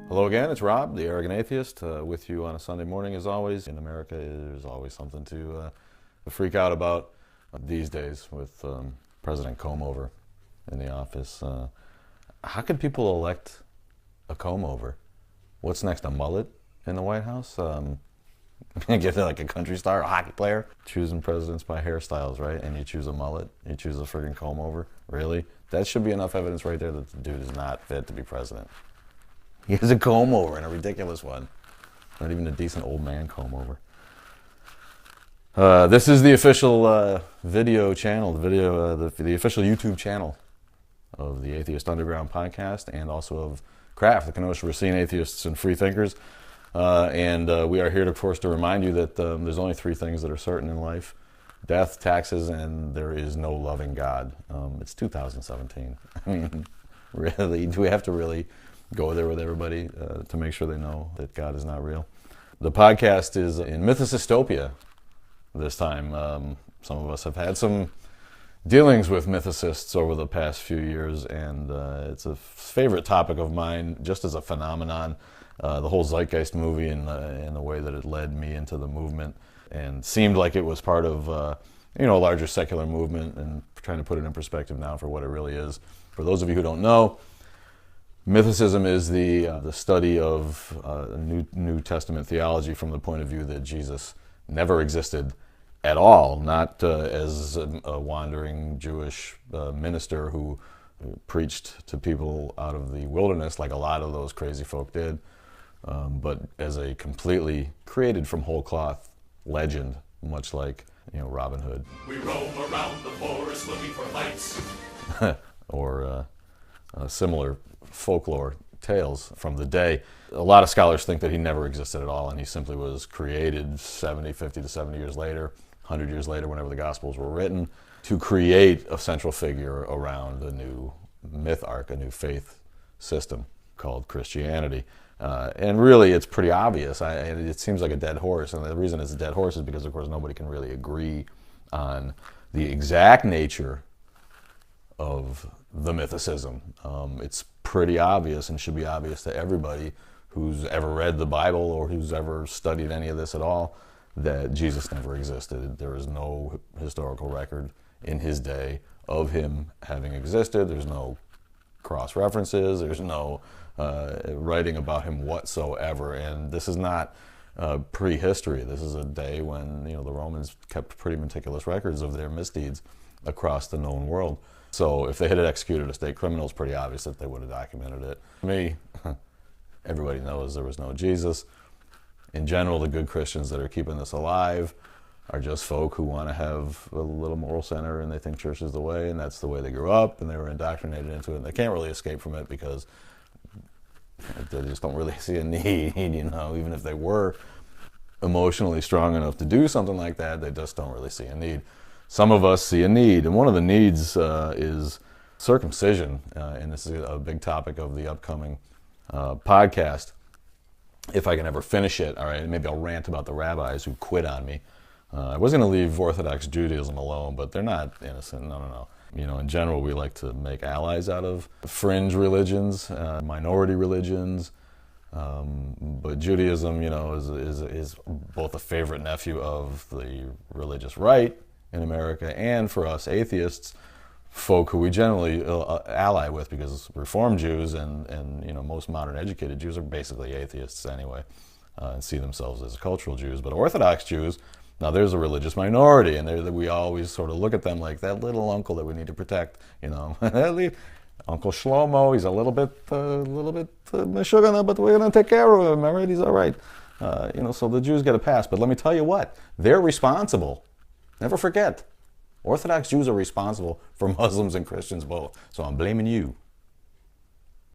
Hello again, it's Rob, the Arrogant Atheist, with you on a Sunday morning as always. In America, there's always something to freak out about these days with President Comb-Over in the office. How can people elect a comb-over? What's next, a mullet in the White House? Get like a country star, a hockey player? Choosing presidents by hairstyles, right? And you choose a mullet, you choose a friggin' comb-over? Really? That should be enough evidence right there that the dude is not fit to be president. He has a comb-over, and a ridiculous one. Not even a decent old man comb-over. This is the official video channel, the official YouTube channel of the Atheist Underground Podcast, and also of CRAFT, the Kenosha Racine Atheists and Free Thinkers. And we are here, of course, to remind you that there's only three things that are certain in life: death, taxes, and there is no loving God. It's 2017. I mean, really, do we have to really go there with everybody to make sure they know that God is not real? The podcast is in Mythicistopia this time. Some of us have had some dealings with mythicists over the past few years, and it's a favorite topic of mine just as a phenomenon. The whole Zeitgeist movie and the way that it led me into the movement and seemed like it was part of a larger secular movement, and trying to put it in perspective now for what it really is. For those of you who don't know, Mythicism is the study of New Testament theology from the point of view that Jesus never existed at all, not as a wandering Jewish minister who preached to people out of the wilderness like a lot of those crazy folk did, but as a completely created from whole cloth legend, much like Robin Hood. We roam around the forest looking for lights. Or similar folklore tales from the day. A lot of scholars think that he never existed at all, and he simply was created 50 to 70 years later, 100 years later, whenever the Gospels were written, to create a central figure around a new myth arc, a new faith system called Christianity. And really, it's pretty obvious. It seems like a dead horse, and the reason it's a dead horse is because, of course, nobody can really agree on the exact nature of the mythicism. It's pretty obvious, and should be obvious to everybody who's ever read the Bible or who's ever studied any of this at all, that Jesus never existed. There is no historical record in his day of him having existed. There's no cross-references. There's no writing about him whatsoever. And this is not prehistory. This is a day when the Romans kept pretty meticulous records of their misdeeds across the known world. So if they had executed a state criminal, it's pretty obvious that they would have documented it. To me, everybody knows there was no Jesus. In general, the good Christians that are keeping this alive are just folk who want to have a little moral center, and they think church is the way, and that's the way they grew up, and they were indoctrinated into it, and they can't really escape from it because they just don't really see a need, even if they were emotionally strong enough to do something like that, they just don't really see a need. Some of us see a need, and one of the needs is circumcision, and this is a big topic of the upcoming podcast. If I can ever finish it, all right, maybe I'll rant about the rabbis who quit on me. I was going to leave Orthodox Judaism alone, but they're not innocent, no. In general, we like to make allies out of fringe religions, minority religions, but Judaism, is both a favorite nephew of the religious right in America, and for us atheists, folk who we generally ally with, because Reform Jews and most modern educated Jews are basically atheists anyway, and see themselves as cultural Jews. But Orthodox Jews, now there's a religious minority, and we always sort of look at them like that little uncle that we need to protect. Uncle Shlomo, he's a little bit meshugana, but we're going to take care of him. All right, he's all right. So the Jews get a pass. But let me tell you what, they're responsible. Never forget, Orthodox Jews are responsible for Muslims and Christians both. So I'm blaming you.